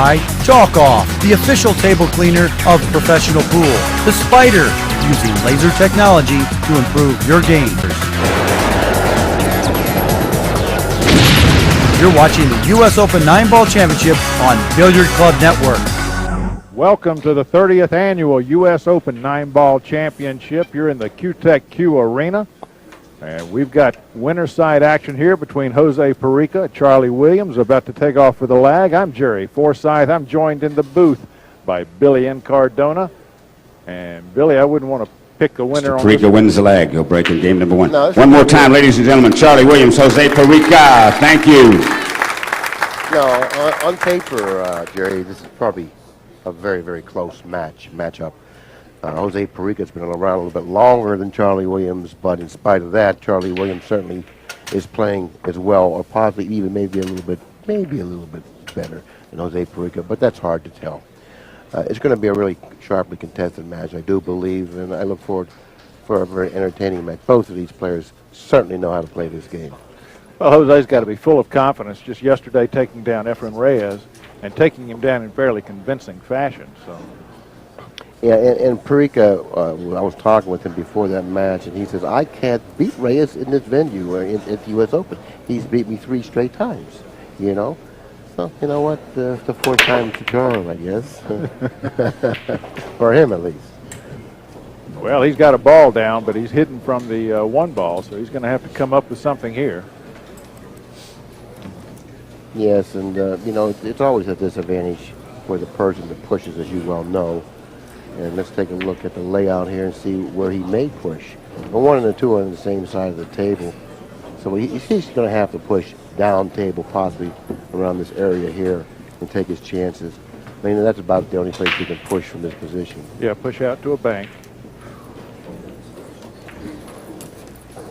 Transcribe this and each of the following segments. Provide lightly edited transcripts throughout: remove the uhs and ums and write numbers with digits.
by Chalk Off, the official table cleaner of professional pool. The Spider, using laser technology to improve your game. You're watching the U.S. Open 9-Ball Championship on Billiard Club Network. Welcome to the 30th Annual U.S. Open 9-Ball Championship. You're in the Q-Tech Q Arena. And we've got winner side action here between Jose Parica and Charlie Williams about to take off for the lag. I'm Jerry Forsyth. I'm joined in the booth by Billy Cardona. And Billy, I wouldn't want to pick a winner. Parica wins the lag. He'll break in game number one. No, one more time, ladies and gentlemen. Charlie Williams, Jose Parica. Thank you. No, on paper, Jerry, this is probably a very, very close matchup. Jose Parica's been around a little bit longer than Charlie Williams, but in spite of that, Charlie Williams certainly is playing as well, or possibly even maybe a little bit better than Jose Parica, but that's hard to tell. It's going to be a really sharply contested match, I do believe, and I look forward for a very entertaining match. Both of these players certainly know how to play this game. Well, Jose's got to be full of confidence. Just yesterday taking down Efren Reyes and taking him down in fairly convincing fashion. So. Yeah, and Parica, I was talking with him before that match, and he says, I can't beat Reyes in this venue at the U.S. Open. He's beat me 3 straight times, you know. So, you know what, the 4th time's the charm, I guess. For him, at least. Well, he's got a ball down, but he's hidden from the 1 ball, so he's going to have to come up with something here. Yes, and, you know, it's always a disadvantage for the person that pushes, as you well know. And let's take a look at the layout here and see where he may push. The 1 and the 2 are on the same side of the table. So he's going to have to push down table, possibly around this area here, and take his chances. I mean, that's about the only place he can push from this position. Yeah, push out to a bank.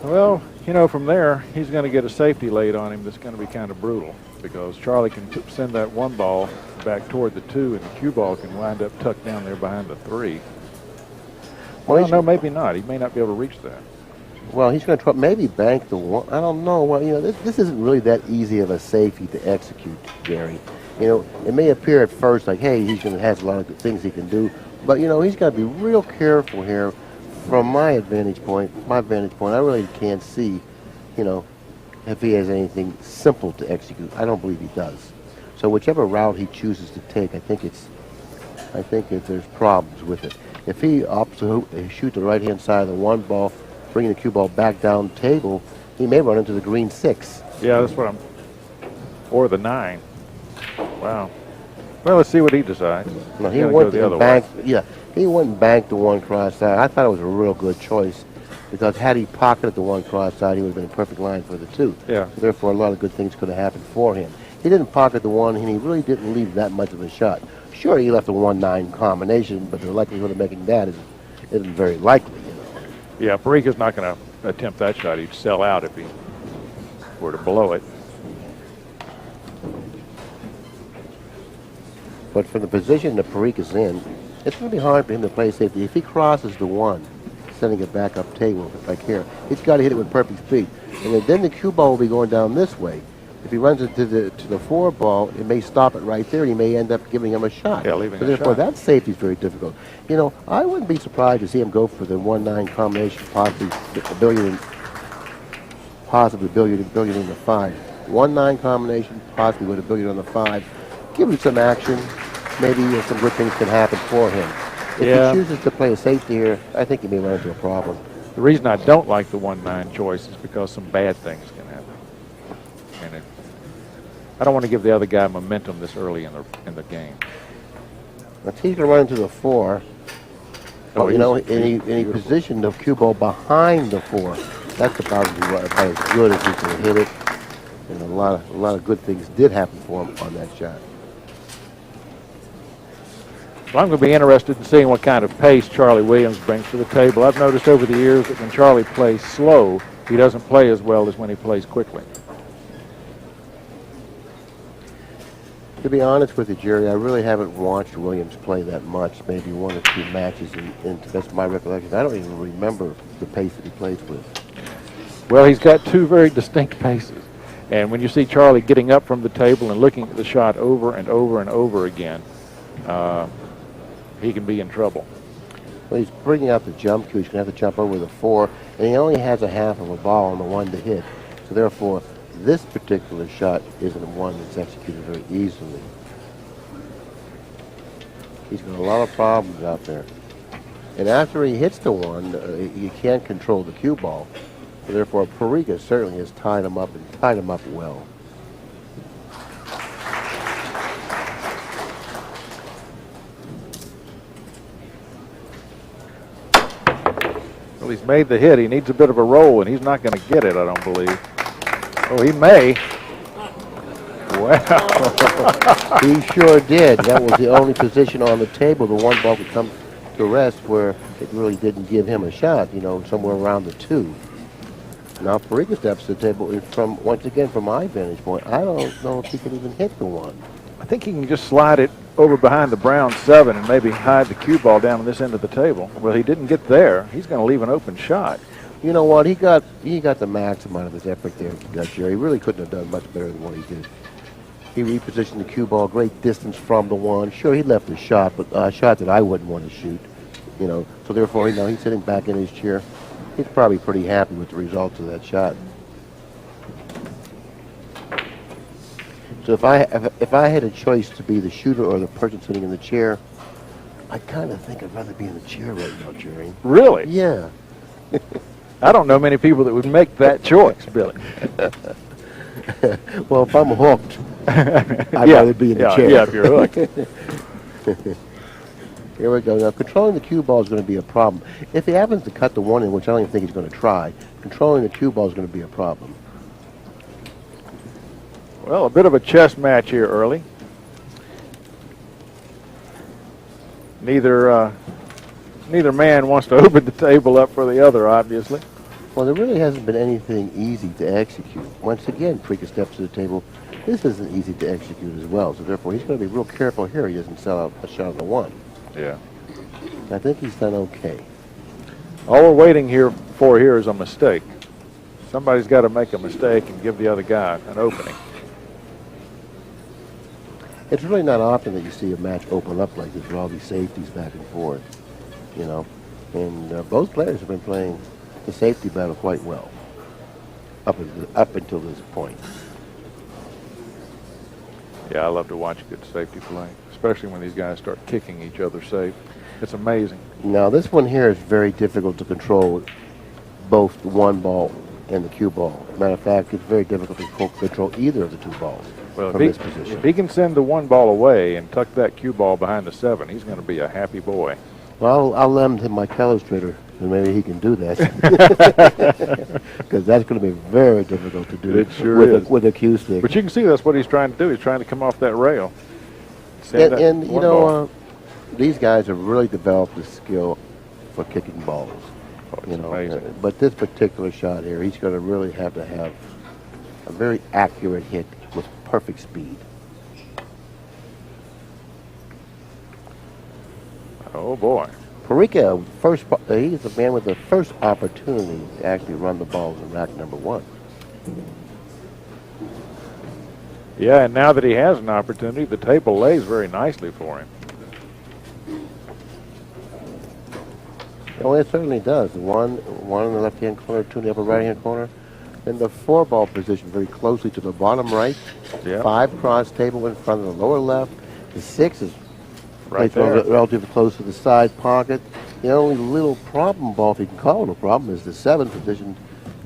Well, you know, from there, he's going to get a safety laid on him that's going to be kind of brutal, because Charlie can send that 1 ball back toward the 2, and the cue ball can wind up tucked down there behind the 3. Well, no, maybe not. He may not be able to reach that. Well, he's going to try maybe bank the 1. I don't know. Well, you know, this isn't really that easy of a safety to execute, Gary. You know, it may appear at first like, hey, he's going to have a lot of good things he can do, but you know, he's got to be real careful here. From my vantage point, I really can't see, you know, if he has anything simple to execute. I don't believe he does. So whichever route he chooses to take, I think if there's problems with it. If he opts to shoot the right-hand side of the 1 ball, bringing the cue ball back down the table, he may run into the green 6. Yeah, that's what or the 9. Wow. Well, let's see what he decides. No, he went back. Yeah, he went back to 1 cross side. I thought it was a real good choice, because had he pocketed the 1 cross side, he would have been a perfect line for the 2. Yeah. Therefore, a lot of good things could have happened for him. He didn't pocket the 1, and he really didn't leave that much of a shot. Sure, he left a 1-9 combination, but the likelihood of making that isn't very likely. You know? Yeah, Parica's not going to attempt that shot. He'd sell out if he were to blow it. But from the position that Parica's in, it's going to be hard for him to play safety. If he crosses the 1, sending it back up table, like here, he's got to hit it with perfect speed. And then the cue ball will be going down this way. If he runs it to the 4 ball, it may stop it right there, and he may end up giving him a shot. Yeah, leaving so a therefore, shot. that safety is very difficult. You know, I wouldn't be surprised to see him go for the 1-9 combination, possibly billiard in the 5. 1-9 combination, possibly with a billiard on the 5. Give him some action. Maybe some good things can happen for him. If he chooses to play a safety here, I think he may run into a problem. The reason I don't like the 1-9 choice is because some bad things can happen. And I don't want to give the other guy momentum this early in the game. If he's going to run into the 4, you know, any position the cue ball behind the 4, that's about as good as he can hit it. And a lot of good things did happen for him on that shot. Well, I'm going to be interested in seeing what kind of pace Charlie Williams brings to the table. I've noticed over the years that when Charlie plays slow, he doesn't play as well as when he plays quickly. To be honest with you, Jerry, I really haven't watched Williams play that much, maybe 1 or 2 matches, and that's my recollection. I don't even remember the pace that he plays with. Well, he's got 2 very distinct paces. And when you see Charlie getting up from the table and looking at the shot over and over and over again, he can be in trouble. Well, he's bringing out the jump cue. He's going to have to jump over the 4, and he only has a half of a ball on the 1 to hit. So therefore, this particular shot isn't one that's executed very easily. He's got a lot of problems out there. And after he hits the 1, he can't control the cue ball. So therefore, Parica certainly has tied him up and tied him up well. Well, he's made the hit. He needs a bit of a roll, and he's not going to get it, I don't believe. Oh, he may. Wow. He sure did. That was the only position on the table. The 1 ball could come to rest where it really didn't give him a shot, you know, somewhere around the 2. Now Parica steps to the table, and once again, from my vantage point, I don't know if he can even hit the 1. I think he can just slide it over behind the brown 7 and maybe hide the cue ball down on this end of the table. Well, he didn't get there. He's going to leave an open shot. You know what? He got the maximum out of his effort there, Jerry. He really couldn't have done much better than what he did. He repositioned the cue ball great distance from the 1. Sure, he left a shot, but a shot that I wouldn't want to shoot. You know, so therefore, you know, he's sitting back in his chair. He's probably pretty happy with the results of that shot. So if I had a choice to be the shooter or the person sitting in the chair, I kind of think I'd rather be in the chair right now, Jerry. Really? Yeah. I don't know many people that would make that choice, Billy. Well, if I'm hooked, I'd rather be in the chair. Yeah, if you're hooked. Here we go. Now, controlling the cue ball is going to be a problem. If he happens to cut the 1 in, which I don't even think he's going to try, controlling the cue ball is going to be a problem. Well, a bit of a chess match here early. Neither man wants to open the table up for the other, obviously. Well, there really hasn't been anything easy to execute. Once again, Parica steps to the table. This isn't easy to execute as well, so therefore he's going to be real careful here he doesn't sell out a shot on the 1. Yeah. I think he's done okay. All we're waiting for here is a mistake. Somebody's got to make a mistake and give the other guy an opening. It's really not often that you see a match open up like this with all these safeties back and forth, you know. And both players have been playing the safety battle quite well up until this point. Yeah, I love to watch good safety play, especially when these guys start kicking each other safe. It's amazing. Now, this one here is very difficult to control, both the 1 ball and the cue ball. Matter of fact, it's very difficult to control either of the 2 balls from this position. If he can send the 1 ball away and tuck that cue ball behind the 7, he's going to be a happy boy. Well, I'll lend him my telestrator, and maybe he can do that. Because that's going to be very difficult to do with a cue stick. But you can see that's what he's trying to do. He's trying to come off that rail. And you know, these guys have really developed the skill for kicking balls. You know, but this particular shot here, he's going to really have to have a very accurate hit with perfect speed. Oh, boy. Parica, he's the man with the first opportunity to actually run the balls in rack number 1. Yeah, and now that he has an opportunity, the table lays very nicely for him. Well, it certainly does. One in the left-hand corner, 2 in the upper right-hand corner. And the 4-ball position very closely to the bottom right. Yeah. 5 cross table in front of the lower left. The 6 is right there, relatively close to the side pocket. The only little problem ball, if you can call it a problem, is the 7 position.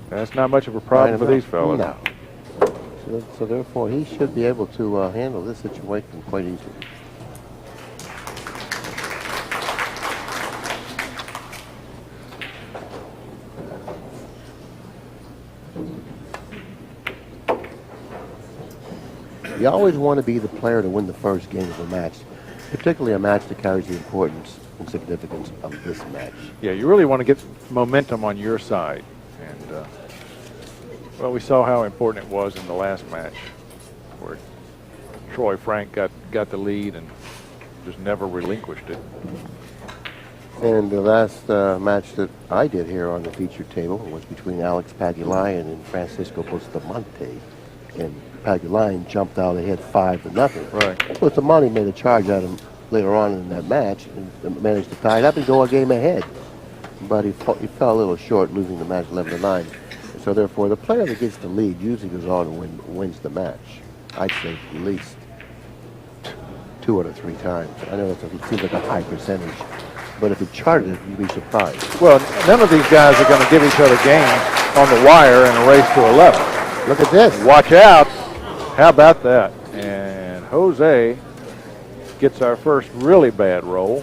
That's not much of a problem for these fellas. No. So therefore, he should be able to handle this situation quite easily. You always want to be the player to win the first game of a match, particularly a match that carries the importance and significance of this match. Yeah, you really want to get momentum on your side. And, well, we saw how important it was in the last match where Troy Frank got the lead and just never relinquished it. And the last match that I did here on the feature table was between Alex Pagulayan and Francisco Bustamante. and Parica line jumped out. They had 5-0. Right. So Tamani made a charge at him later on in that match and managed to tie it up and go a game ahead. But he fell a little short, losing the match 11-9. So therefore, the player that gets the lead usually goes on and wins the match. I'd say at least 2 out of 3 times. I know it seems like a high percentage, but if you charted it, you'd be surprised. Well, none of these guys are going to give each other games on the wire in a race to 11. Look at this. Watch out. How about that? And Jose gets our first really bad roll.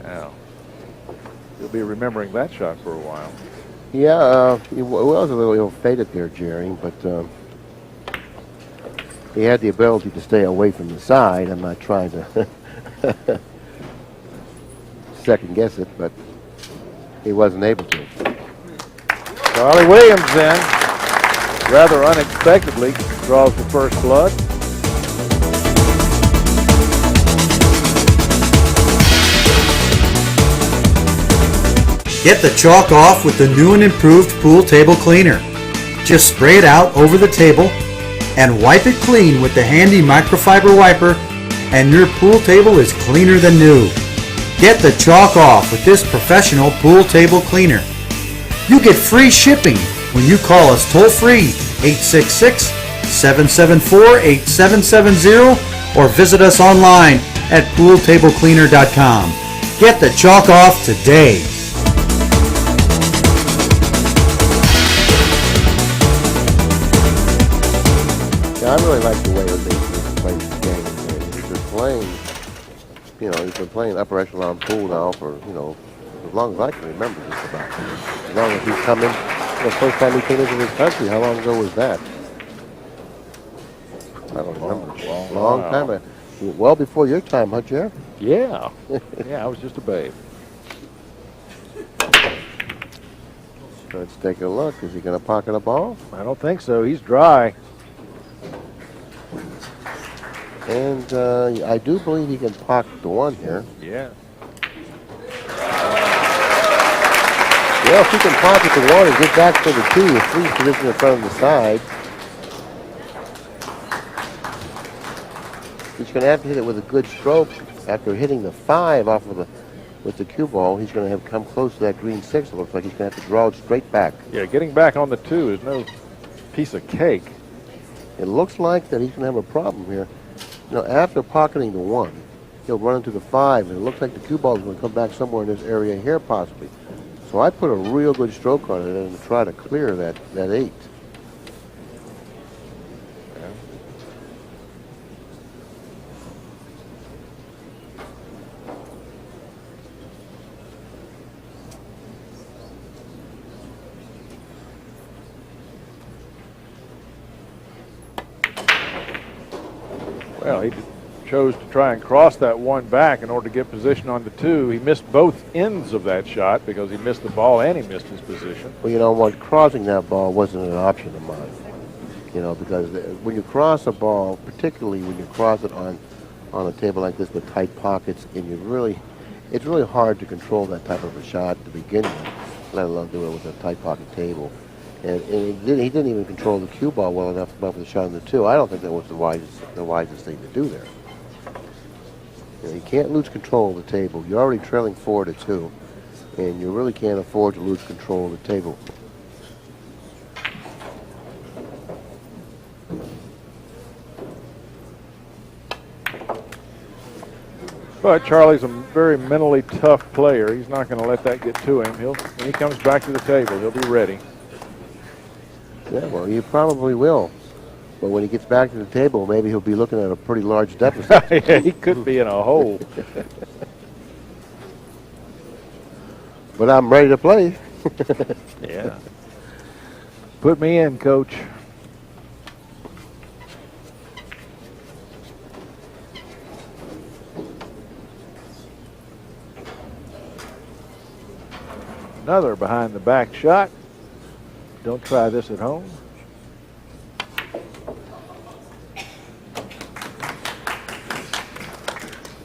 Now, you'll be remembering that shot for a while. Yeah, he was a little ill-fated there, Jerry, but he had the ability to stay away from the side. I'm not trying to second guess it, but he wasn't able to. Charlie Williams then, rather unexpectedly, draws the first blood. Get the chalk off with the new and improved pool table cleaner. Just spray it out over the table and wipe it clean with the handy microfiber wiper, and your pool table is cleaner than new. Get the chalk off with this professional pool table cleaner. You get free shipping when you call us toll-free 866-774-8770 or visit us online at pooltablecleaner.com. Get the chalk off today. I really like the way Jose plays the game. He's been playing, he's been playing upper echelon pool now for, as long as I can remember just about. As long as he's come in, the first time he came into this country, how long ago was that? I don't remember. Long time. Well before your time, huh, Jer? Yeah. Yeah, I was just a babe. Let's take a look. Is he going to pocket a ball? I don't think so. He's dry. And I do believe he can pocket the 1 here. Yeah. Well, if he can pocket the 1 and get back for the 2, the 3 position in front of the side, he's going to have to hit it with a good stroke. After hitting the 5 off of with the cue ball, he's going to have come close to that green 6. It looks like he's going to have to draw it straight back. Yeah, getting back on the 2 is no piece of cake. It looks like that he's going to have a problem here. After pocketing the 1, he'll run into the 5, and it looks like the cue ball is going to come back somewhere in this area here, possibly. So I put a real good stroke on it and try to clear that 8. Well, he chose to try and cross that 1 back in order to get position on the 2. He missed both ends of that shot because he missed the ball and he missed his position. Well, you know what? Crossing that ball wasn't an option of mine. Because when you cross a ball, particularly when you cross it on a table like this with tight pockets, and it's really hard to control that type of a shot to begin with, let alone do it with a tight pocket table. And he didn't even control the cue ball well enough to buffer the shot on the 2. I don't think that was the wisest thing to do there. You can't lose control of the table. You're already trailing 4-2, and you really can't afford to lose control of the table. But Charlie's a very mentally tough player. He's not going to let that get to him. When he comes back to the table, he'll be ready. Yeah, well, he probably will. But when he gets back to the table, maybe he'll be looking at a pretty large deficit. Yeah, he could be in a hole. But I'm ready to play. Yeah. Put me in, coach. Another behind the back shot. Don't try this at home.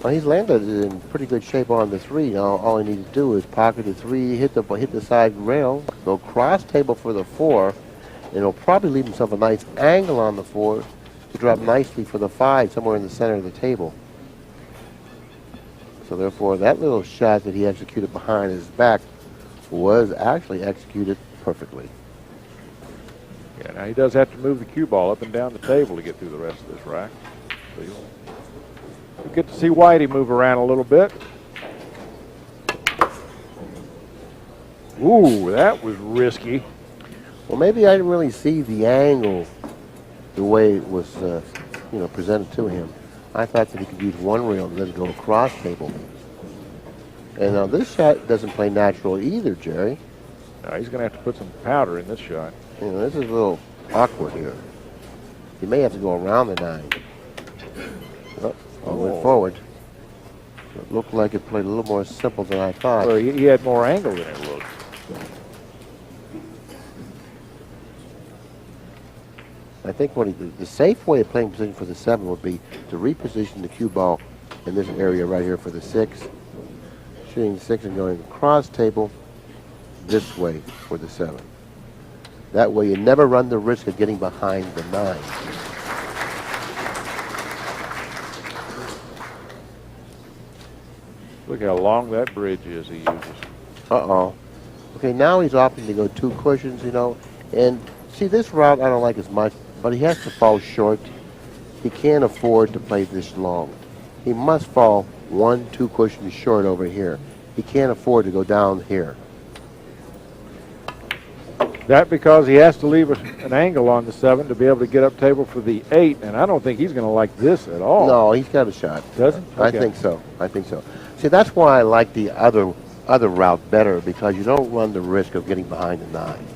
Well, he's landed in pretty good shape on the 3. Now all he needs to do is pocket the 3, hit the side rail, go cross table for the 4, And he'll probably leave himself a nice angle on the 4 to drop nicely for the 5 somewhere in the center of the table. So therefore, that little shot that he executed behind his back was actually executed perfectly. Yeah, now he does have to move the cue ball up and down the table to get through the rest of this rack. So you'll get to see Whitey move around a little bit. Ooh, that was risky. Well, maybe I didn't really see the angle the way it was, presented to him. I thought that he could use one rail and then go across table. And now this shot doesn't play natural either, Jerry. No, he's going to have to put some powder in this shot. This is a little awkward here. He may have to go around the 9. Went forward. It looked like it played a little more simple than I thought. Well, he had more angle than it looked. I think the safe way of playing position for the 7 would be to reposition the cue ball in this area right here for the 6. Shooting the 6 and going across table this way for the 7. That way you never run the risk of getting behind the 9. Look how long that bridge is he uses. Uh-oh. Okay, now he's opting to go 2 cushions, and see, this route I don't like as much, but he has to fall short. He can't afford to play this long. He must fall 1, 2 cushions short over here. He can't afford to go down here. That because he has to leave an angle on the 7 to be able to get up table for the 8, and I don't think he's going to like this at all. No, he's got a shot. Doesn't? Okay. I think so. I think so. See, that's why I like the other route better, because you don't run the risk of getting behind the 9.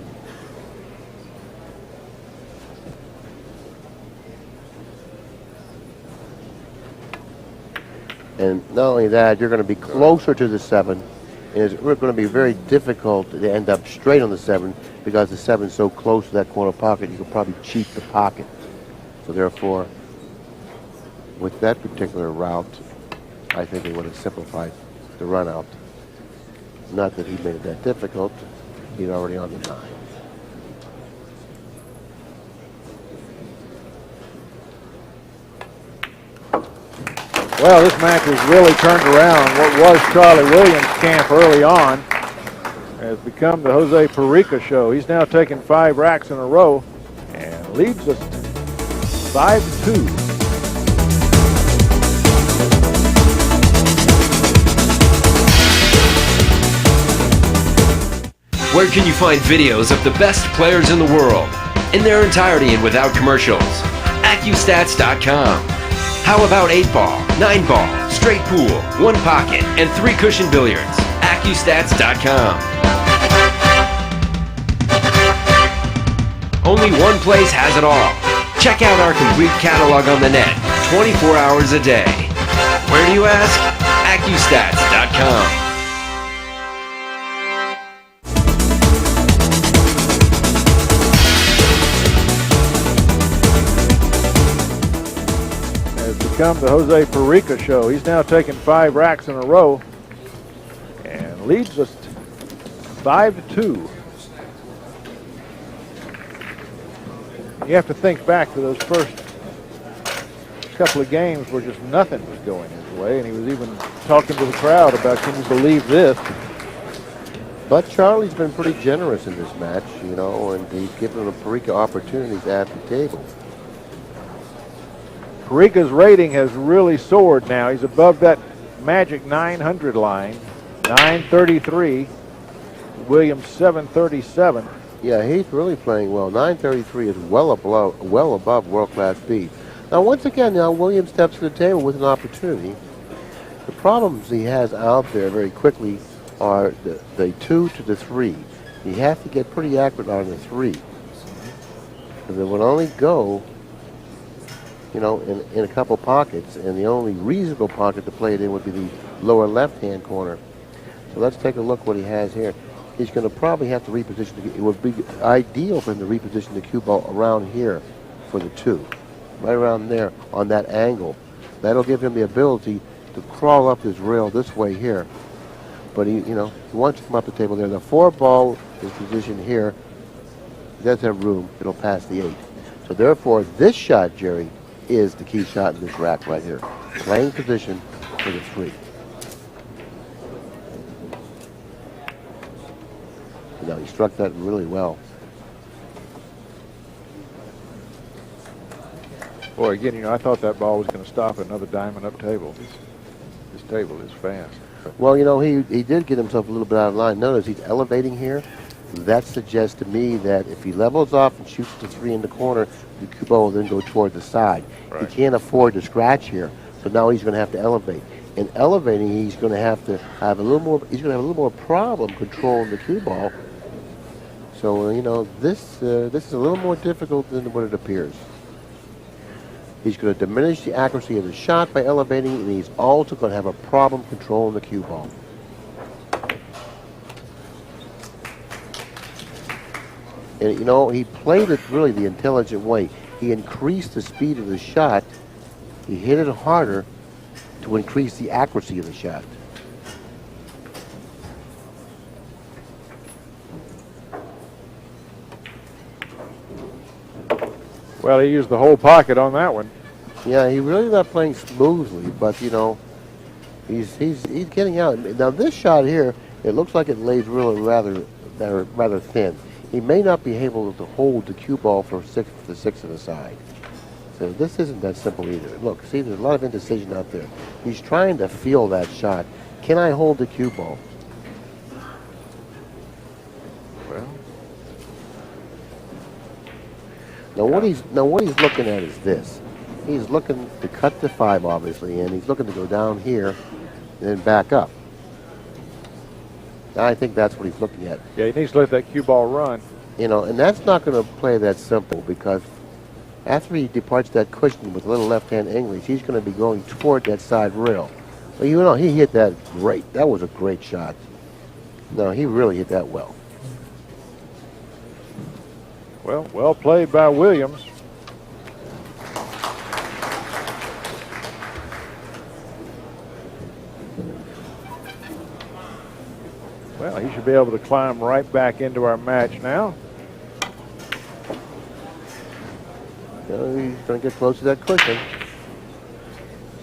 And not only that, you're going to be closer to the 7. And it's going to be very difficult to end up straight on the 7 because the 7 is so close to that corner pocket, you could probably cheat the pocket. So therefore, with that particular route, I think it would have simplified the run out. Not that he made it that difficult. He's already on the 9. Well, this match has really turned around. What was Charlie Williams' camp early on has become the Jose Parica show. He's now taken 5 racks in a row and leads us 5-2. Where can you find videos of the best players in the world in their entirety and without commercials? AccuStats.com. How about 8-ball, 9-ball, straight pool, 1 pocket, and 3 cushion billiards? AccuStats.com. Only one place has it all. Check out our complete catalog on the net, 24 hours a day. Where do you ask? AccuStats.com. Come the Jose Parica show. He's now taken 5 racks in a row and leads us 5-2. You have to think back to those first couple of games where just nothing was going his way, and he was even talking to the crowd about, can you believe this? But Charlie's been pretty generous in this match, and he's given the Parica opportunities at the table. Parica's rating has really soared now. He's above that magic 900 line, 933. Williams 737. Yeah, he's really playing well. 933 is well above world-class speed. Now, once again, Williams steps to the table with an opportunity. The problems he has out there very quickly are the 2 to the 3. He has to get pretty accurate on the 3. Because it would only go in a couple pockets, and the only reasonable pocket to play it in would be the lower left-hand corner. So let's take a look what he has here. He's going to probably have to reposition. It would be ideal for him to reposition the cue ball around here for the 2, right around there on that angle. That'll give him the ability to crawl up his rail this way here. But he wants to come up the table there. The 4 ball is positioned here. He does have room. It'll pass the 8. So therefore, this shot, Jerry, is the key shot in this rack right here. Playing position for the 3. Now he struck that really well. Boy, again, I thought that ball was going to stop another diamond up table. This table is fast. Well, he did get himself a little bit out of line. Notice he's elevating here. That suggests to me that if he levels off and shoots the 3 in the corner, the cue ball will then go toward the side. Right. He can't afford to scratch here, so now he's going to have to elevate. In elevating, he's going to have to have a little more. He's going to have a little more problem controlling the cue ball. So this is a little more difficult than what it appears. He's going to diminish the accuracy of the shot by elevating, and he's also going to have a problem controlling the cue ball. And he played it really the intelligent way. He increased the speed of the shot. He hit it harder to increase the accuracy of the shot. Well, he used the whole pocket on that one. Yeah, he's really not playing smoothly, but he's getting out. Now this shot here, it looks like it lays really rather thin. He may not be able to hold the cue ball for the 6 to the side. So this isn't that simple either. Look, see, there's a lot of indecision out there. He's trying to feel that shot. Can I hold the cue ball? Well, Now what he's looking at is this. He's looking to cut the 5, obviously, and he's looking to go down here and then back up. I think that's what he's looking at. yeah, he needs to let that cue ball run. And that's not going to play that simple, because after he departs that cushion with a little left-hand English, he's going to be going toward that side rail. Well, he hit that great. That was a great shot. No, he really hit that well. Well played by Williams. Well, he should be able to climb right back into our match now. He's going to get close to that cushion.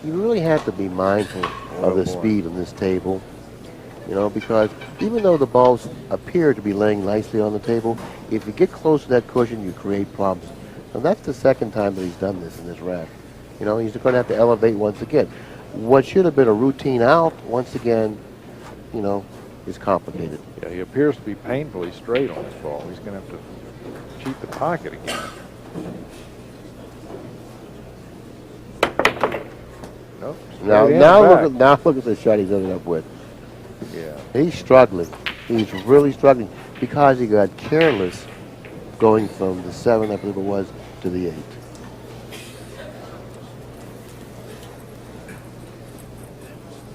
You really have to be mindful of the speed on this table. Because even though the balls appear to be laying nicely on the table, if you get close to that cushion, you create problems. And that's the second time that he's done this in this rack. He's going to have to elevate once again. What should have been a routine out, once again, is complicated. Yeah, he appears to be painfully straight on this ball. He's going to have to cheat the pocket again. Nope. Now look at the shot he's ended up with. Yeah. He's struggling. He's really struggling because he got careless going from the 7, I believe it was, to the 8.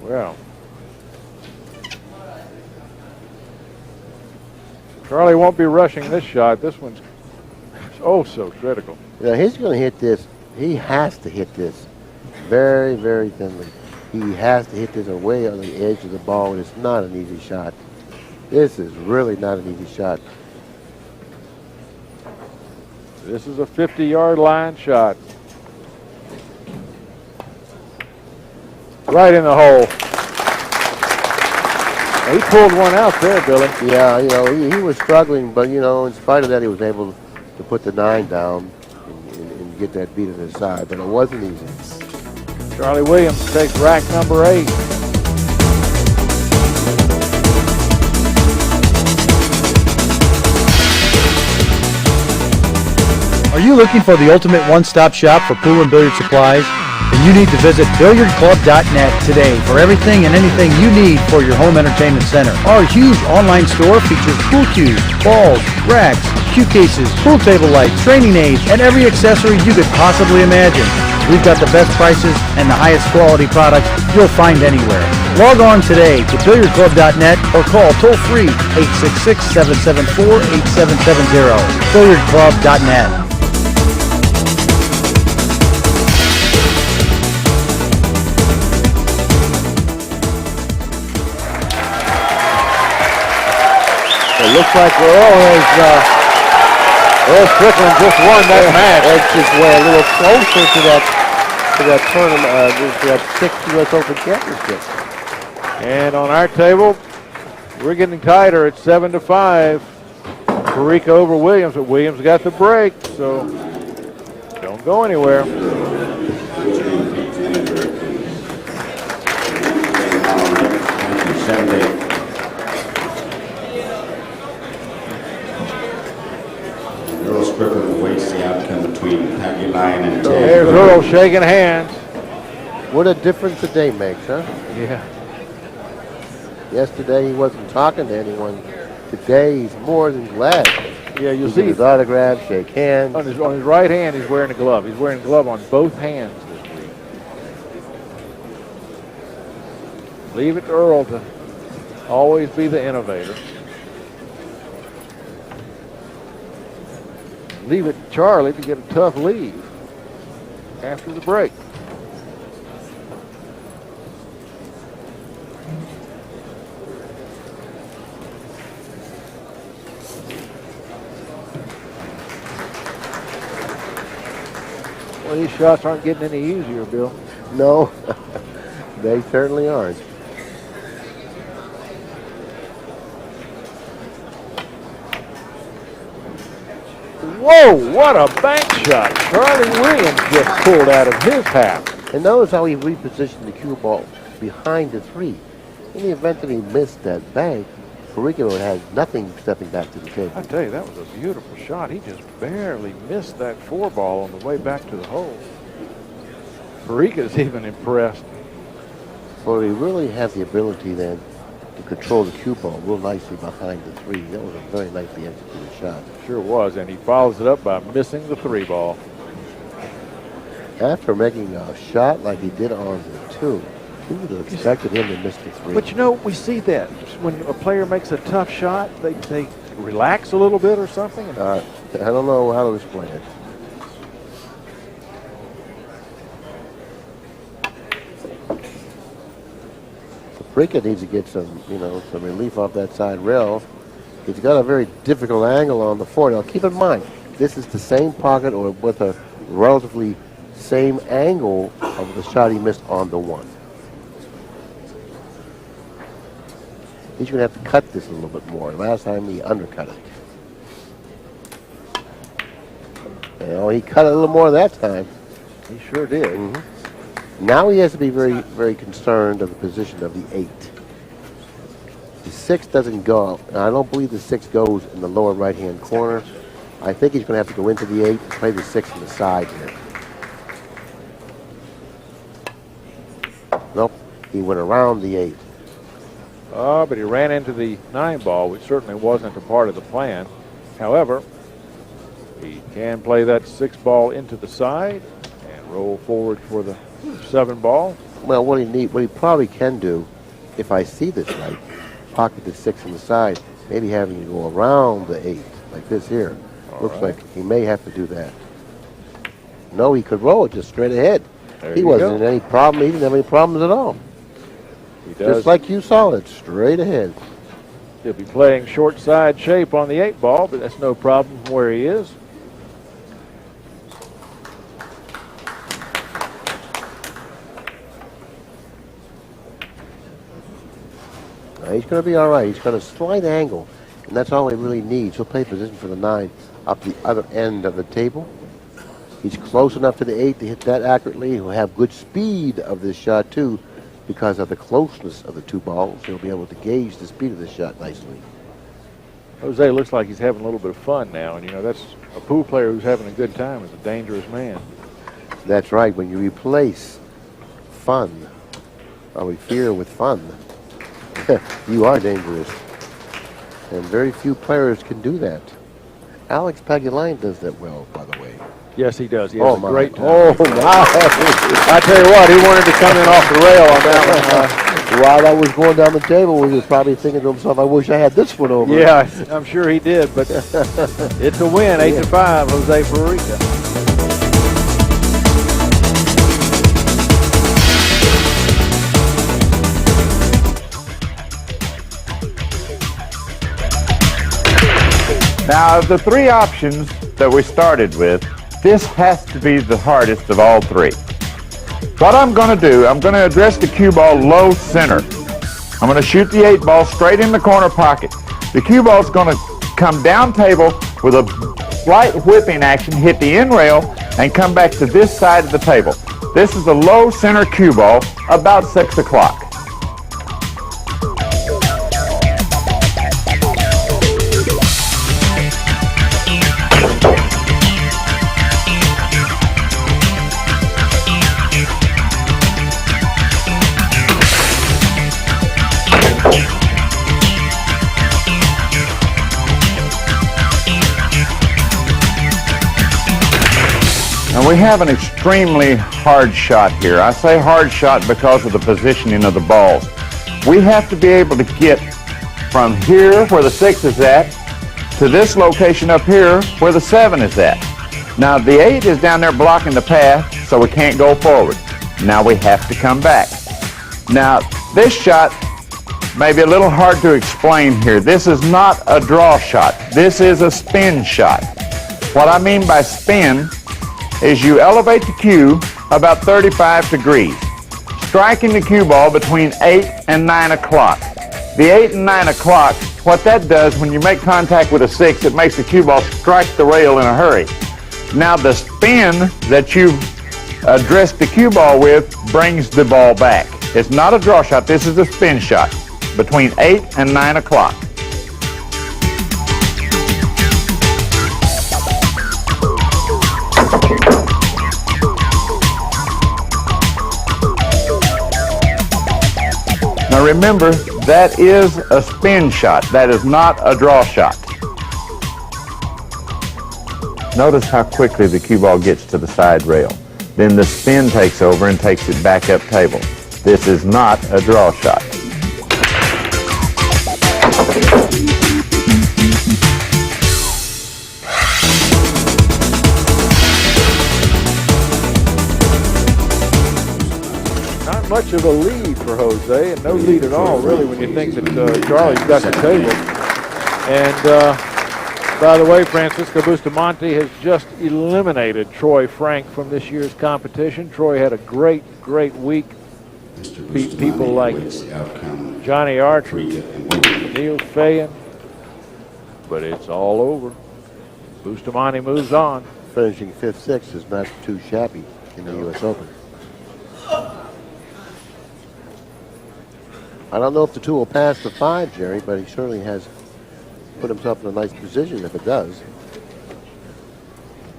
Well, Charlie won't be rushing this shot. This one's so critical. Yeah, he's going to hit this. He has to hit this very, very thinly. He has to hit this away on the edge of the ball, and it's not an easy shot. This is really not an easy shot. This is a 50-yard line shot. Right in the hole. He pulled one out there, Billy. Yeah, he was struggling, but, in spite of that, he was able to put the 9 down and get that beat on his side, but it wasn't easy. Charlie Williams takes rack number 8. Are you looking for the ultimate one-stop shop for pool and billiard supplies? Then you need to visit billiardclub.net today for everything and anything you need for your home entertainment center. Our huge online store features pool cues, balls, racks, cue cases, pool table lights, training aids, and every accessory you could possibly imagine. We've got the best prices and the highest quality products you'll find anywhere. Log on today to billiardclub.net or call toll-free 866-774-8770. billiardclub.net. It looks like we're always Well, Strickland just won that match. Edged his way a little closer to that tournament, to that 6th U.S. Open championship. And on our table, we're getting tighter at 7-5. Parica over Williams, but Williams got the break, so don't go anywhere. Earl Strickland awaits the outcome between Paggy Lyon and Ted. There's Earl shaking hands. What a difference a day makes, huh? Yeah. Yesterday he wasn't talking to anyone. Today he's more than glad. Yeah, you'll He see gives his autograph, shake hands. on his right hand he's wearing a glove. He's wearing a glove on both hands this week. Leave it to Earl to always be the innovator. Leave it to Charlie to get a tough lead after the break. Well, these shots aren't getting any easier, Bill. No, they certainly aren't. Whoa, what a bank shot. Charlie Williams just pulled out of his half. And notice how he repositioned the cue ball behind the 3. In the event that he missed that bank, Parica would have nothing stepping back to the table. I tell you, that was a beautiful shot. He just barely missed that 4 ball on the way back to the hole. Parica's even impressed. Well, he really has the ability then to control the cue ball real nicely behind the 3. That was a very nicely executed shot. Sure was, and he follows it up by missing the 3 ball. After making a shot like he did on the 2, who would have expected him to miss the 3? But you know, we see that when a player makes a tough shot, they relax a little bit or something. I don't know how to explain it. Parica needs to get some relief off that side rail. He's got a very difficult angle on the 4. Now, keep in mind, this is the same pocket or with a relatively same angle of the shot he missed on the 1. He's going to have to cut this a little bit more. Last time he undercut it. He cut it a little more that time. He sure did. Mm-hmm. Now he has to be very, very concerned of the position of the 8. The 6 doesn't go. I don't believe the 6 goes in the lower right-hand corner. I think he's going to have to go into the 8 and play the 6 on the side here. Nope, he went around the 8. But he ran into the 9 ball, which certainly wasn't a part of the plan. However, he can play that 6 ball into the side and roll forward for the 7 ball. Well, what he probably can do, if I see this right, pocket the 6 on the side, maybe having to go around the 8 like this here. Looks like he may have to do that. No, he could roll it just straight ahead. He wasn't in any problem. He didn't have any problems at all. He does. Just like you saw it, straight ahead. He'll be playing short side shape on the 8 ball, but that's no problem from where he is. He's going to be all right. He's got a slight angle, and that's all he really needs. He'll play position for the 9 up the other end of the table. He's close enough to the 8 to hit that accurately. He'll have good speed of this shot, too, because of the closeness of the 2 balls. He'll be able to gauge the speed of this shot nicely. Jose looks like he's having a little bit of fun now, and, that's a pool player who's having a good time is a dangerous man. That's right. When you replace fun, or fear with fun, you are dangerous. And very few players can do that. Alex Pagulayan does that well, by the way. Yes, he does. He has a great time. Oh, my. I tell you what, he wanted to come in off the rail on that one. While I was going down the table, he was probably thinking to himself, I wish I had this one over. Yeah, I'm sure he did, but it's a win, 8-5, Jose Parica. Now, of the 3 options that we started with, this has to be the hardest of all three. What I'm going to do, I'm going to address the cue ball low center. I'm going to shoot the 8 ball straight in the corner pocket. The cue ball is going to come down table with a slight whipping action, hit the end rail, and come back to this side of the table. This is a low center cue ball, about 6 o'clock. We have an extremely hard shot here. I say hard shot because of the positioning of the balls. We have to be able to get from here where the 6 is at to this location up here where the 7 is at. Now the 8 is down there blocking the path, so we can't go forward. Now we have to come back. Now this shot may be a little hard to explain here. This is not a draw shot. This is a spin shot. What I mean by spin is you elevate the cue about 35 degrees, striking the cue ball between 8 and 9 o'clock. The 8 and 9 o'clock, what that does when you make contact with a 6, it makes the cue ball strike the rail in a hurry. Now the spin that you addressed the cue ball with brings the ball back. It's not a draw shot, this is a spin shot between 8 and 9 o'clock. Now remember, that is a spin shot. That is not a draw shot. Notice how quickly the cue ball gets to the side rail. Then the spin takes over and takes it back up table. This is not a draw shot. Much of a lead for Jose, and no lead at all, really, when you think that Charlie's got the table. And by the way, Francisco Bustamante has just eliminated Troy Frank from this year's competition. Troy had a great week. Beat people like Johnny Archer, Neil Fayen, but it's all over. Bustamante moves on. Finishing 5th, 6th is not too shabby in the U.S. Open. I don't know if the 2 will pass the 5, Jerry, but he certainly has put himself in a nice position if it does.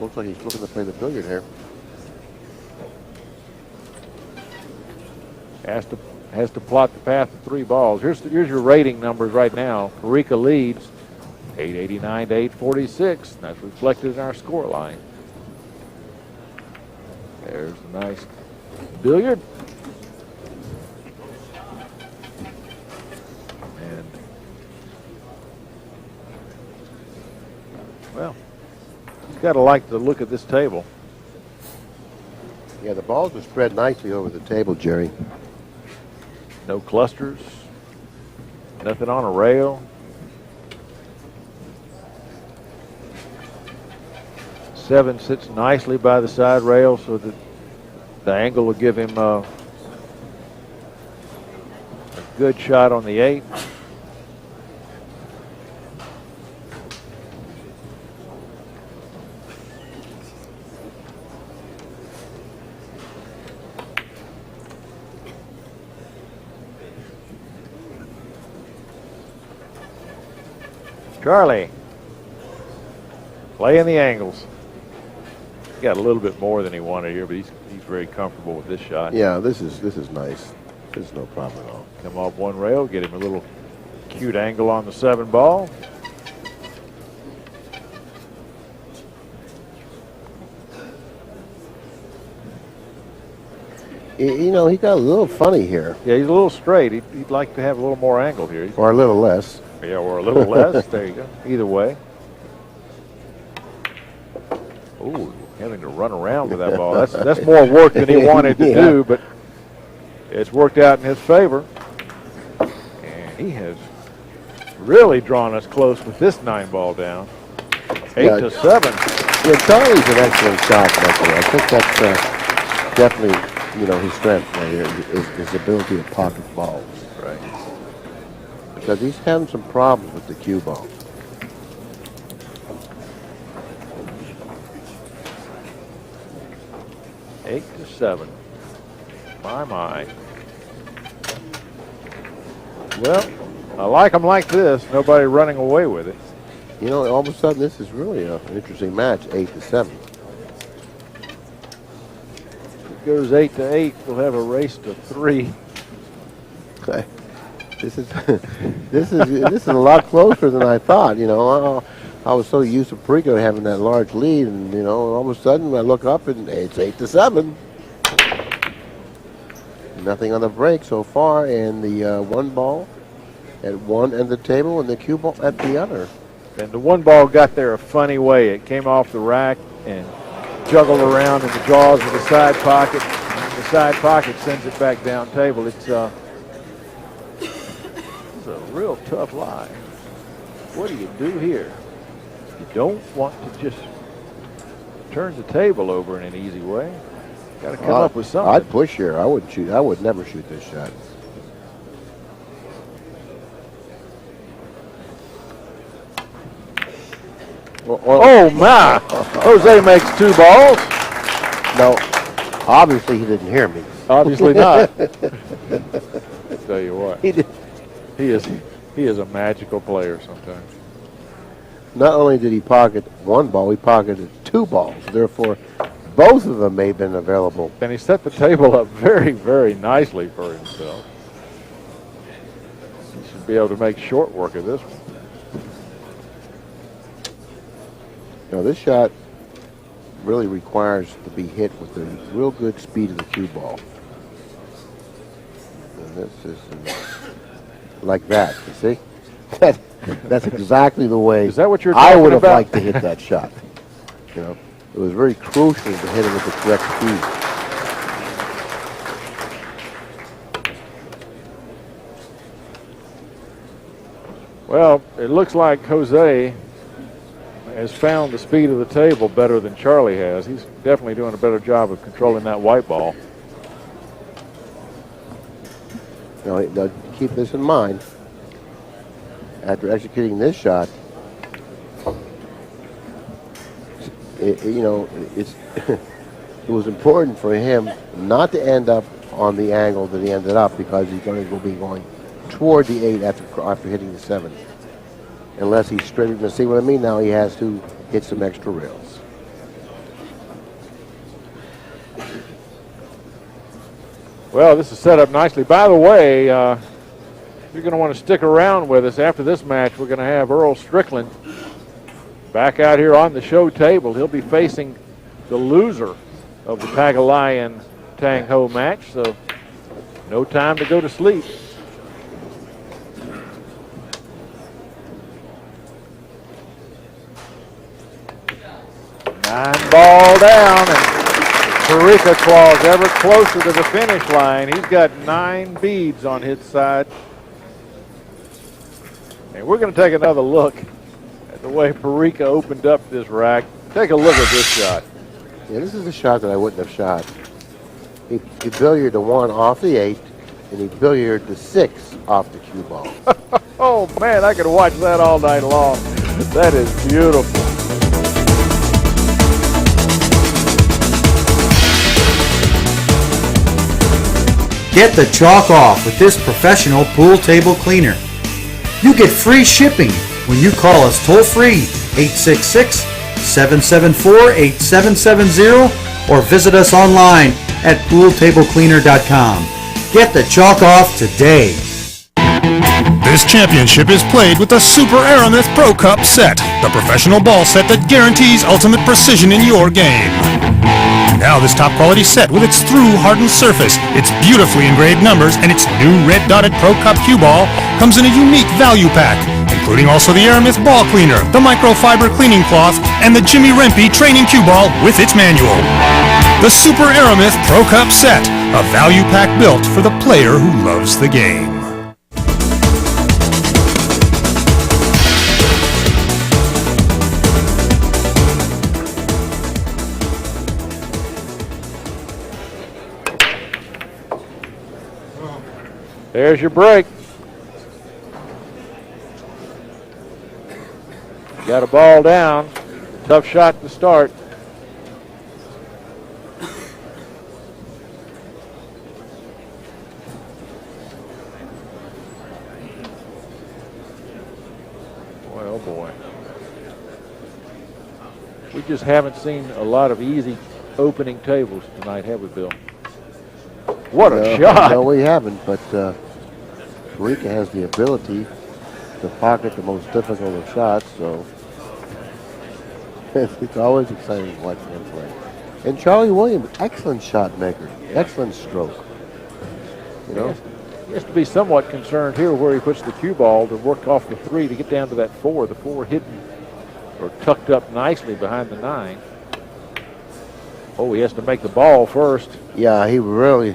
Looks like he's looking to play the billiard here. Has to plot the path of 3 balls. Here's your rating numbers right now. Parica leads 889 to 846. That's reflected in our score line. There's a nice billiard. Well, you've got to like the look of this table. Yeah, the balls are spread nicely over the table, Jerry. No clusters, nothing on a rail. 7 sits nicely by the side rail so that the angle will give him a good shot on the 8. Charlie, playing the angles. He got a little bit more than he wanted here, but he's very comfortable with this shot. Yeah, this is nice. This is no problem at all. Come off one rail, get him a little cute angle on the 7 ball. You know, he got a little funny here. Yeah, he's a little straight. He'd like to have a little more angle here. Or a little less. Yeah, or a little less. There you go. Either way. Ooh, having to run around with that ball. That's more work than he wanted to do, but it's worked out in his favor. And he has really drawn us close with this 9 ball down. 8 to 7. Yeah, Charlie's an excellent shot maker. I think that's definitely, his strength right here, is his ability to pocket balls. Right. Because he's having some problems with the cue ball. Eight to 7. My. Well, I like them like this. Nobody running away with it. All of a sudden, this is really an interesting match, 8 to 7. If it goes 8 to 8, we'll have a race to 3. This is this is a lot closer than I thought. I was so used to Parica having that large lead, and all of a sudden I look up and it's 8 to 7. Nothing on the break so far, and the one ball at one end of the table and the cue ball at the other. And the one ball got there a funny way. It came off the rack and juggled around in the jaws of the side pocket. The side pocket sends it back down table. It's a real tough line. What do you do here? You don't want to just turn the table over in an easy way. Got to come up with something. I'd push here. I wouldn't shoot. I would never shoot this shot. Oh my! Jose makes 2 balls. No, obviously he didn't hear me. Obviously not. I tell you what, He did. he is a magical player sometimes. Not only did he pocket one ball, he pocketed 2 balls. Therefore, both of them may have been available. And he set the table up very, very nicely for himself. He should be able to make short work of this one. This shot really requires to be hit with the real good speed of the cue ball. And this is like that, you see? That's exactly the way Is that what you're I talking would have about? liked to hit that shot. It was very crucial to hit it with the correct speed. Well, it looks like Jose has found the speed of the table better than Charlie has. He's definitely doing a better job of controlling that white ball. Keep this in mind. After executing this shot, it was important for him not to end up on the angle that he ended up, because he's going to be going toward the 8 after hitting the 7. Unless he's straight. You see what I mean? Now he has to hit some extra rails. Well, this is set up nicely. By the way, you're going to want to stick around with us. After this match, we're going to have Earl Strickland back out here on the show table. He'll be facing the loser of the Pagalayan Tang Ho match, so no time to go to sleep. 9 ball down, and Parica claws ever closer to the finish line. He's got 9 beads on his side. And we're going to take another look at the way Parica opened up this rack. Take a look at this shot. Yeah, this is a shot that I wouldn't have shot. He billiarded the 1 off the 8, and he billiarded the 6 off the cue ball. Oh, man, I could watch that all night long. That is beautiful. Get the chalk off with this professional pool table cleaner. You get free shipping when you call us toll-free 866-774-8770 or visit us online at pooltablecleaner.com. Get the chalk off today. This championship is played with the Super Aramith Pro Cup set, the professional ball set that guarantees ultimate precision in your game. Now this top quality set with its through hardened surface, its beautifully engraved numbers, and its new red dotted Pro Cup cue ball comes in a unique value pack, including also the Aramith ball cleaner, the microfiber cleaning cloth, and the Jimmy Rempe training cue ball with its manual. The Super Aramith Pro Cup set, a value pack built for the player who loves the game. There's your break. Got a ball down. Tough shot to start. Boy, oh boy. We just haven't seen a lot of easy opening tables tonight, have we, Bill? What a shot. No, we haven't, but Parica has the ability to pocket the most difficult of shots, so it's always exciting to watch him play. And Charlie Williams, excellent shot maker, excellent stroke. You know, he has to be somewhat concerned here where he puts the cue ball to work off the 3 to get down to that 4. The 4 hidden or tucked up nicely behind the 9. Oh, he has to make the ball first. Yeah, he really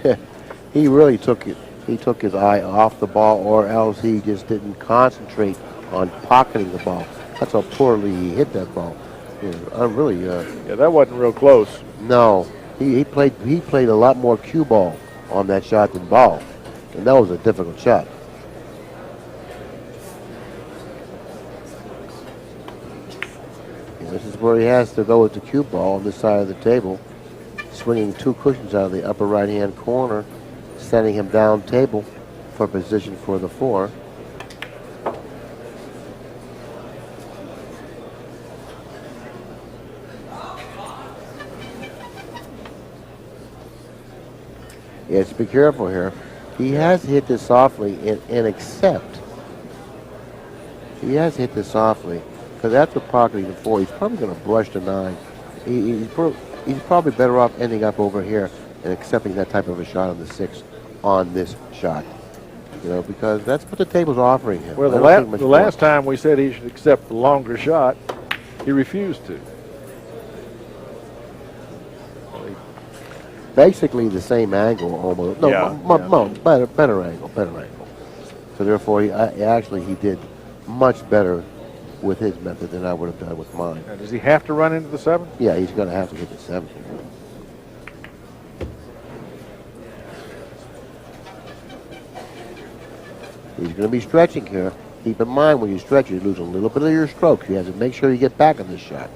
took it. He took his eye off the ball, or else he just didn't concentrate on pocketing the ball. That's how poorly he hit that ball. I'm really. Yeah, that wasn't real close. No, he played a lot more cue ball on that shot than ball, and that was a difficult shot. And this is where he has to go with the cue ball on this side of the table, swinging 2 cushions out of the upper right-hand corner, sending him down table for position for the 4. He has to be careful here. He has hit this softly and accept. He has hit this softly because after pocketing the 4, he's probably going to brush the 9. He's probably better off ending up over here and accepting that type of a shot on the 6 on this shot. You know, because that's what the table's offering him. Well, the last time we said he should accept the longer shot, he refused to. Basically the same angle almost. No, yeah. Better angle. So therefore, he did much better with his method than I would have done with mine. Now, does he have to run into the 7? Yeah, he's going to have to hit the 7. He's going to be stretching here. Keep in mind when you stretch, you lose a little bit of your stroke. You have to make sure you get back on this shot.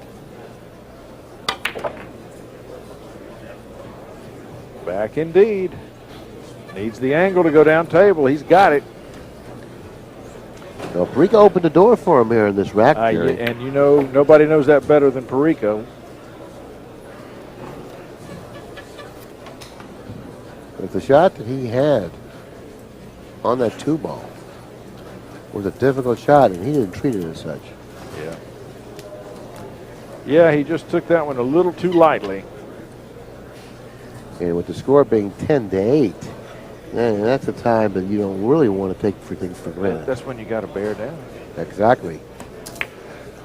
Back indeed. Needs the angle to go down table. He's got it. Now, Parica opened the door for him here in this rack. And you know, nobody knows that better than Parica. But the shot that he had on that 2 ball was a difficult shot, and he didn't treat it as such. Yeah. Yeah, he just took that one a little too lightly. And with the score being 10-8, man, that's a time that you don't really want to take things for granted. That's when you got to bear down. Exactly.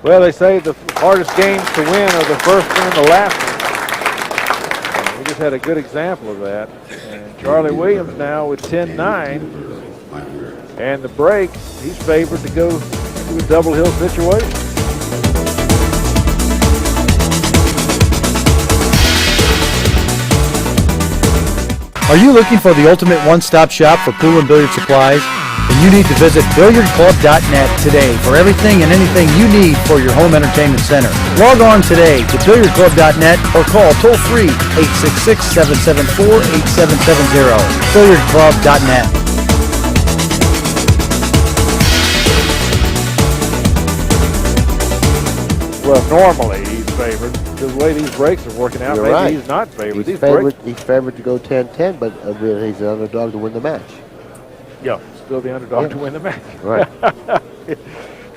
Well, they say the hardest games to win are the first one and the last one. And we just had a good example of that. And Charlie Williams now with 10-9. And the break, he's favored to go to a double hill situation. Are you looking for the ultimate one-stop shop for pool and billiard supplies? Then you need to visit billiardclub.net today for everything and anything you need for your home entertainment center. Log on today to billiardclub.net or call toll-free 866-774-8770. billiardclub.net. Well, normally he's favored. The way these breaks are working out, You're maybe right. he's not favored. He's favored to go 10-10, but he's an underdog to win the match. Yeah, still the underdog to win the match. Right.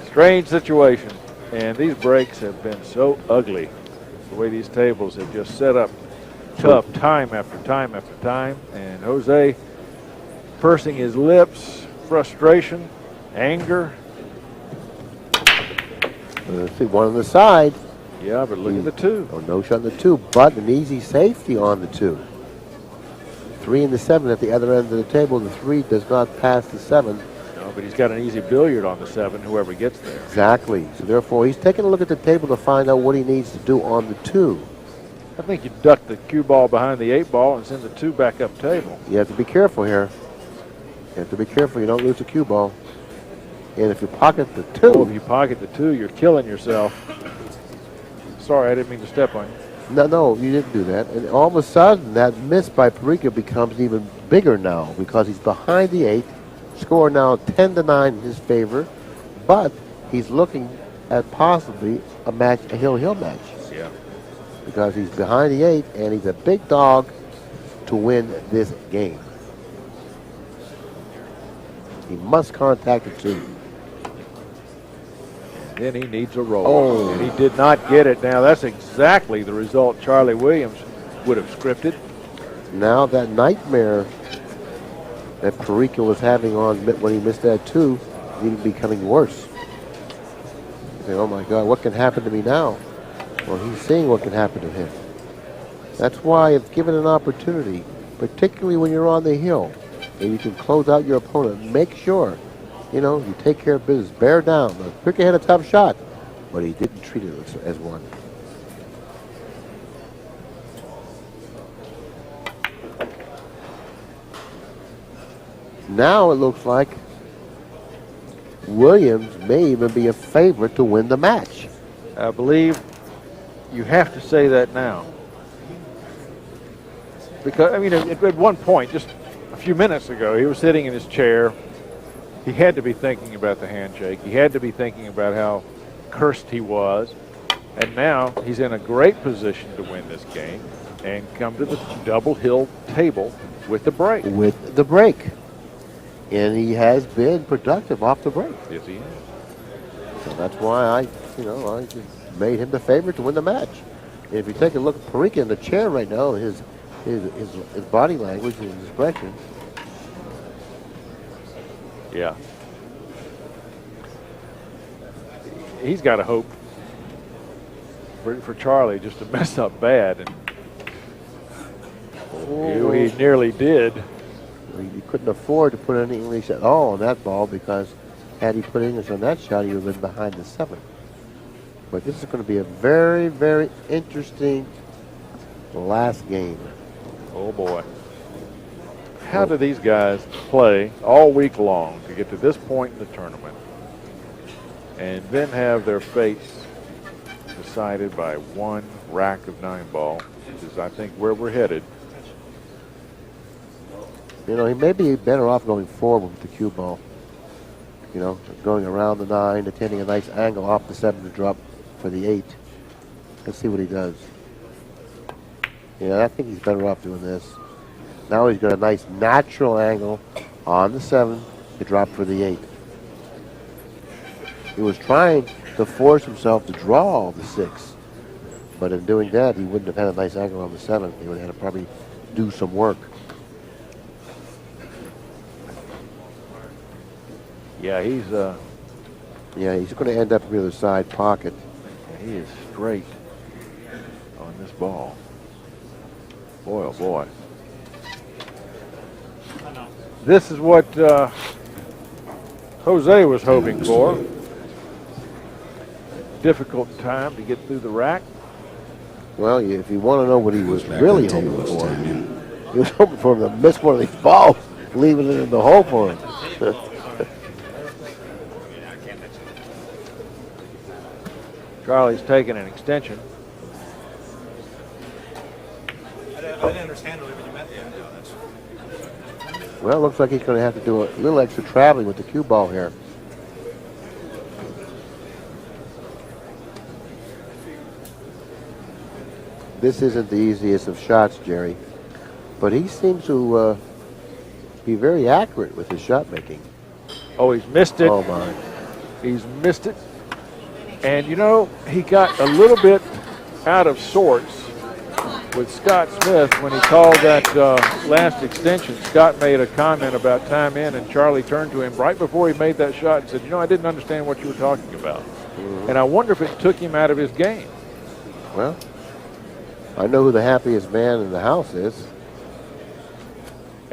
Strange situation. And these breaks have been so ugly. The way these tables have just set up tough time after time after time. And Jose pursing his lips, frustration, anger. Let's see, one on the side. Yeah, but look at the 2. Oh, no shot on the 2, but an easy safety on the 2. 3 and the 7 at the other end of the table. The 3 does not pass the 7. No, but he's got an easy billiard on the 7, whoever gets there. Exactly. So therefore, he's taking a look at the table to find out what he needs to do on the 2. I think you duck the cue ball behind the 8 ball and send the 2 back up table. You have to be careful here. You have to be careful you don't lose the cue ball. And if you pocket the 2. Oh, if you pocket the 2, you're killing yourself. Sorry, I didn't mean to step on you. No, you didn't do that. And all of a sudden, that miss by Parica becomes even bigger now because he's behind the 8. Score now 10-9 in his favor. But he's looking at possibly a hill match. Yeah. Because he's behind the 8, and he's a big dog to win this game. He must contact the 2. Then he needs a roll. Oh. And he did not get it. Now, that's exactly the result Charlie Williams would have scripted. Now that nightmare that Parica was having on when he missed that 2 is even becoming worse. Say, oh my God, what can happen to me now? Well, he's seeing what can happen to him. That's why if given an opportunity, particularly when you're on the hill, and you can close out your opponent, make sure, you take care of business. Bear down. Parica had a tough shot, but he didn't treat it as one. Now it looks like Williams may even be a favorite to win the match. I believe you have to say that now. Because, at one point, just a few minutes ago, he was sitting in his chair. He had to be thinking about the handshake. He had to be thinking about how cursed he was. And now he's in a great position to win this game and come to the double hill table with the break. With the break. And he has been productive off the break. Yes, he is. So that's why I just made him the favorite to win the match. And if you take a look at Parica in the chair right now, his body language, his expression. Yeah. He's got to hope for Charlie just to mess up bad. And he nearly did. He couldn't afford to put any English at all on that ball because had he put English on that shot, he would have been behind the 7. But this is going to be a very, very interesting last game. Oh, boy. How do these guys play all week long to get to this point in the tournament and then have their fates decided by one rack of 9-ball, which is, I think, where we're headed? He may be better off going forward with the cue ball. Going around the 9, attending a nice angle off the 7 to drop for the 8. Let's see what he does. Yeah, I think he's better off doing this. Now he's got a nice natural angle on the 7 to drop for the 8. He was trying to force himself to draw the 6. But in doing that, he wouldn't have had a nice angle on the 7. He would have had to probably do some work. Yeah, he's going to end up on the other side pocket. He is straight on this ball. Boy, oh boy. This is what Jose was hoping for. Difficult time to get through the rack. Well, if you want to know what he was really hoping for, he was hoping for him to miss one of these balls, leaving it in the hole for him. Charlie's taking an extension. I didn't understand what you meant. Well, it looks like he's going to have to do a little extra traveling with the cue ball here. This isn't the easiest of shots, Jerry, but he seems to be very accurate with his shot making. Oh, he's missed it. Oh, my. He's missed it. And, he got a little bit out of sorts with Scott Smith when he called that last extension. Scott made a comment about time in, and Charlie turned to him right before he made that shot and said, I didn't understand what you were talking about. Mm-hmm. And I wonder if it took him out of his game. Well, I know who the happiest man in the house is.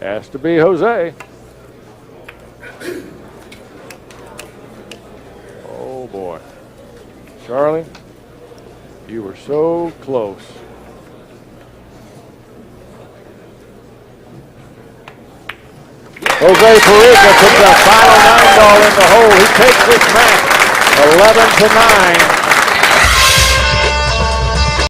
Has to be Jose. Oh, boy. Charlie, you were so close. Jose Parica puts the final 9 ball in the hole. He takes this match 11-9.